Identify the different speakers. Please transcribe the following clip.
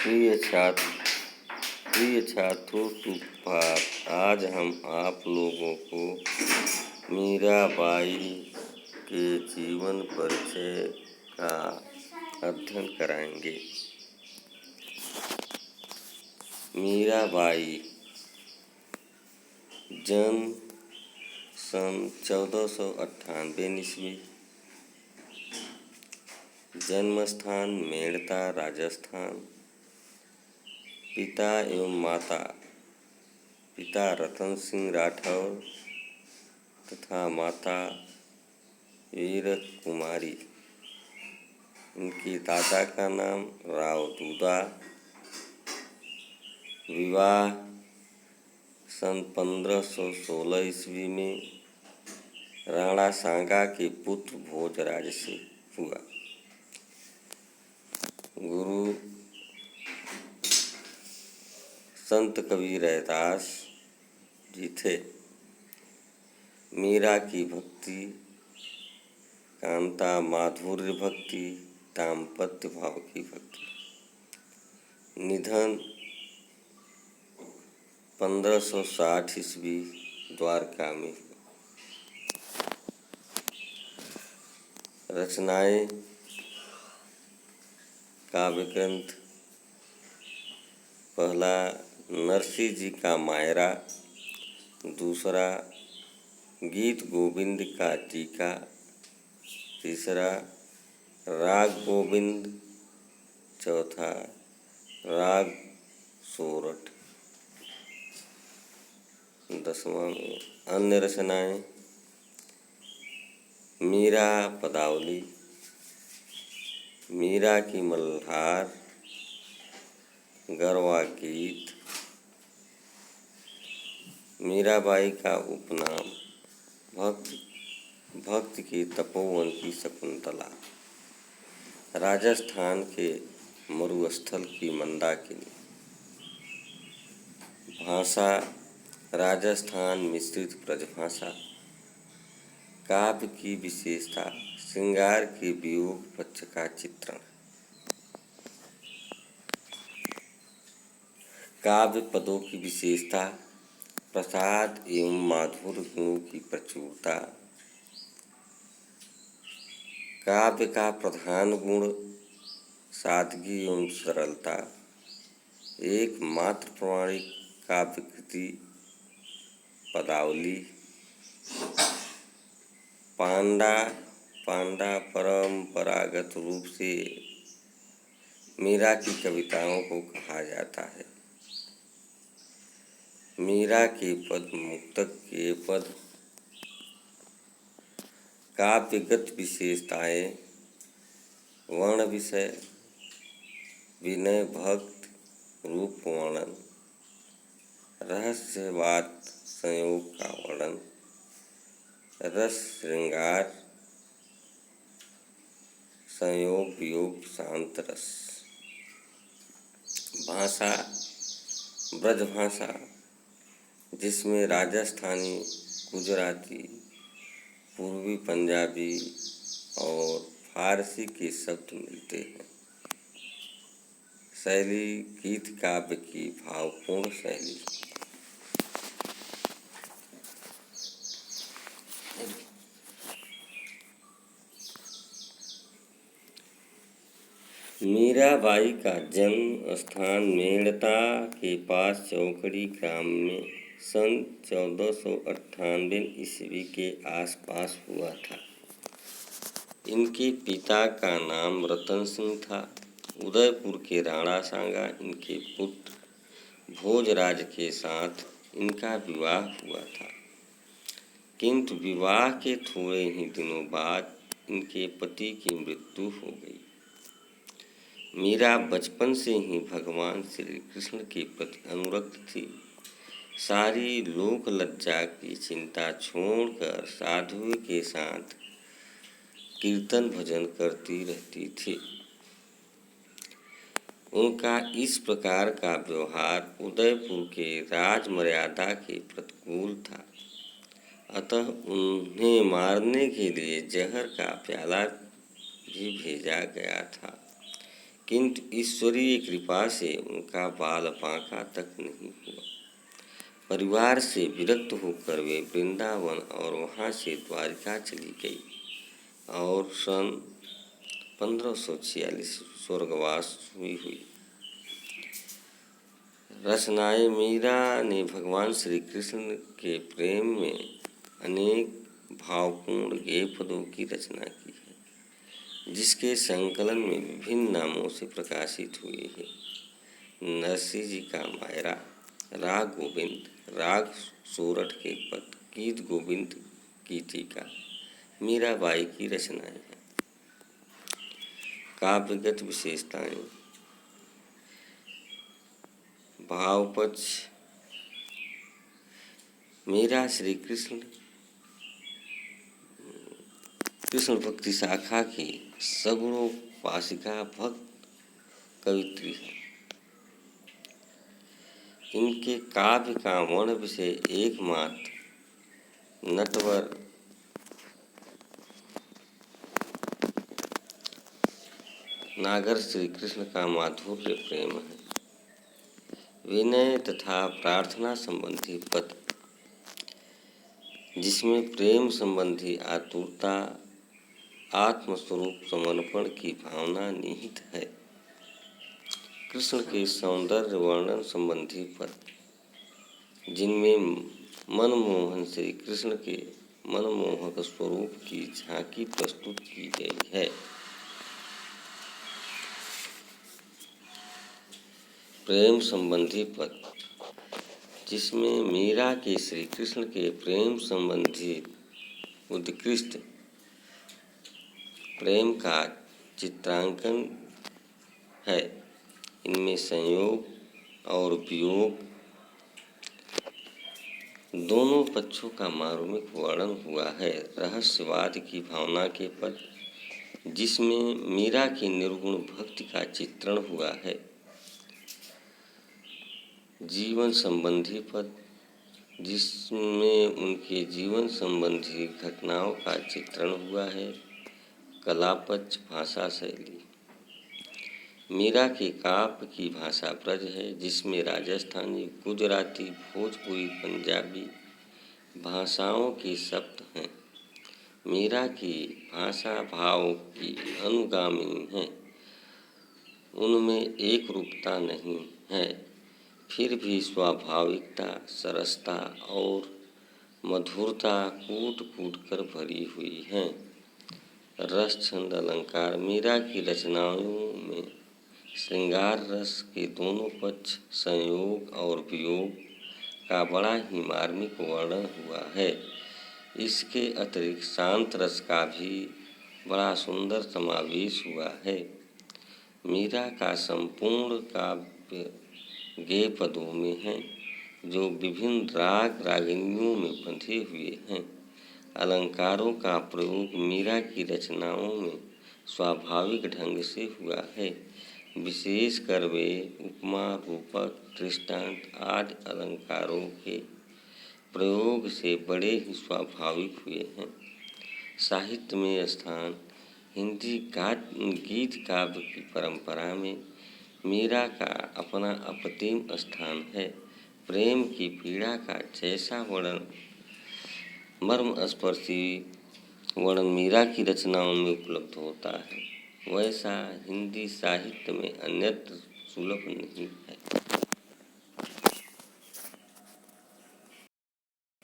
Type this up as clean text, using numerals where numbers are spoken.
Speaker 1: प्रिय छात्रों, सुप्रभात। आज हम आप लोगों को मीराबाई के जीवन परिचय का अध्ययन कराएंगे। मीराबाई जन्म सन 1498 ईस्वी। जन्म स्थान मेड़ता, राजस्थान। पिता एवं माता, पिता रतन सिंह राठौर तथा माता वीरत कुमारी। इनके दादा का नाम राव दूदा। विवाह सन 1516 ईस्वी में राणा सांगा के पुत्र भोजराज से हुआ। गुरु संत कबीर रैदास जी थे। मीरा की भक्ति, कांता माधुर्य भक्ति, दाम्पत्य भाव की भक्ति। निधन 1560 ईस्वी द्वारका में। रचनाएं काव्य ग्रंथ। पहला नरसिंह जी का मायरा, दूसरा गीत गोविंद का टीका, तीसरा राग गोविंद, चौथा राग सोरठ। 10वां में अन्य रचनाएं। मीरा पदावली, मीरा की मल्हार, गरवा गीत। मीराबाई का उपनाम भक्त की तपोवन की शकुंतला। राजस्थान के मरुस्थल की मंदाकिनी। भाषा राजस्थान मिश्रित ब्रजभाषा। काव्य की विशेषता, श्रृंगार के वियोग पक्ष का चित्रण। काव्य पदों की विशेषता, प्रसाद एवं माधुर्य गुणों की प्रचुरता। काव्य का प्रधान गुण सादगी एवं सरलता। एकमात्र प्रमाणिक काव्य कृति पदावली। पांडा परंपरागत रूप से मीरा की कविताओं को कहा जाता है। मीरा के पद, मुक्तक के पद। काव्यगत विशेषताएं, वर्ण विषय, विनय भक्त, रूप वर्णन, रहस्यवाद संयोग का वर्णन, रस श्रृंगार, संयोग वियोग शांत रस। भाषा ब्रजभाषा, जिसमें राजस्थानी, गुजराती, पूर्वी पंजाबी और फारसी के शब्द मिलते हैं। शैली गीत काव्य की भावपूर्ण शैली। मीराबाई का जन्म स्थान मेड़ता के पास चौकड़ी ग्राम में सन 1498 ईस्वी के आसपास हुआ था। इनके पिता का नाम रतन सिंह था। उदयपुर के राणा सांगा इनके पुत्र भोजराज के साथ इनका विवाह हुआ था, किंतु विवाह के थोड़े ही दिनों बाद इनके पति की मृत्यु हो गई। मीरा बचपन से ही भगवान श्री कृष्ण के प्रति अनुरक्त थी। सारी लोक लज्जा की चिंता छोड़कर साधुओं के साथ कीर्तन भजन करती रहती थी। उनका इस प्रकार का व्यवहार उदयपुर के राज मर्यादा के प्रतिकूल था। अतः उन्हें मारने के लिए जहर का प्याला भी भेजा गया था, किंतु ईश्वरीय कृपा से उनका बाल बांका तक नहीं हुआ। परिवार से विरक्त होकर वे वृंदावन और वहाँ से द्वारिका चली गई और सन 1546 स्वर्गवास हुई। रचनाएं मीरा ने भगवान श्री कृष्ण के प्रेम में अनेक भावपूर्ण गेय पदों की रचना की है, जिसके संकलन में विभिन्न नामों से प्रकाशित हुए हैं। नरसिंह जी का मायरा, राग गोविंद, राग सोरठ के पद, गीत गोविंद की टीका मीराबाई की रचनाएं हैं। काव्यगत विशेषताएं। भावपक्ष। मीरा श्री कृष्ण भक्ति शाखा की सगुणोपासिका भक्त कवित्री है। इनके काव्य का वर्ण विषय एकमात्र नटवर नागर श्री कृष्ण का माधुर्य प्रेम है। विनय तथा प्रार्थना संबंधी पद, जिसमें प्रेम संबंधी आतुरता, आत्मस्वरूप समर्पण की भावना निहित है। कृष्ण के सौंदर्य वर्णन संबंधी पद, जिनमें मनमोहन श्री कृष्ण के मनमोहक स्वरूप की झांकी प्रस्तुत की गई है। प्रेम संबंधी पद, जिसमें मीरा के श्री कृष्ण के प्रेम संबंधी उत्कृष्ट प्रेम का चित्रांकन है। इनमें संयोग और वियोग दोनों पक्षों का मार्मिक वर्णन हुआ है। रहस्यवाद की भावना के पद, जिसमें मीरा की निर्गुण भक्ति का चित्रण हुआ है। जीवन संबंधी पद, जिसमें उनके जीवन संबंधी घटनाओं का चित्रण हुआ है। कलापक्ष भाषा शैली। मीरा के काव्य की भाषा ब्रज है, जिसमें राजस्थानी, गुजराती, भोजपुरी, पंजाबी भाषाओं के शब्द हैं। मीरा की भाषा भाव की अनुगामी है, उनमें एक रूपता नहीं है, फिर भी स्वाभाविकता, सरसता और मधुरता कूट कूट कर भरी हुई है। रस, छंद, अलंकार। मीरा की रचनाओं में श्रृंगार रस के दोनों पक्ष, संयोग और वियोग का बड़ा ही मार्मिक वर्णन हुआ है। इसके अतिरिक्त शांत रस का भी बड़ा सुंदर समावेश हुआ है। मीरा का संपूर्ण काव्य गेय पदों में है, जो विभिन्न राग रागिनियों में बंधे हुए हैं। अलंकारों का प्रयोग मीरा की रचनाओं में स्वाभाविक ढंग से हुआ है। विशेषकर वे उपमा, रूपक, दृष्टांत आदि अलंकारों के प्रयोग से बड़े ही स्वाभाविक हुए हैं। साहित्य में स्थान। हिंदी गीत काव्य की परंपरा में मीरा का अपना अप्रतिम स्थान है। प्रेम की पीड़ा का जैसा वर्णन, मर्मस्पर्शी वर्णन मीरा की रचनाओं में उपलब्ध होता है, वैसा हिंदी साहित्य में अन्यत्र सुलभ नहीं है।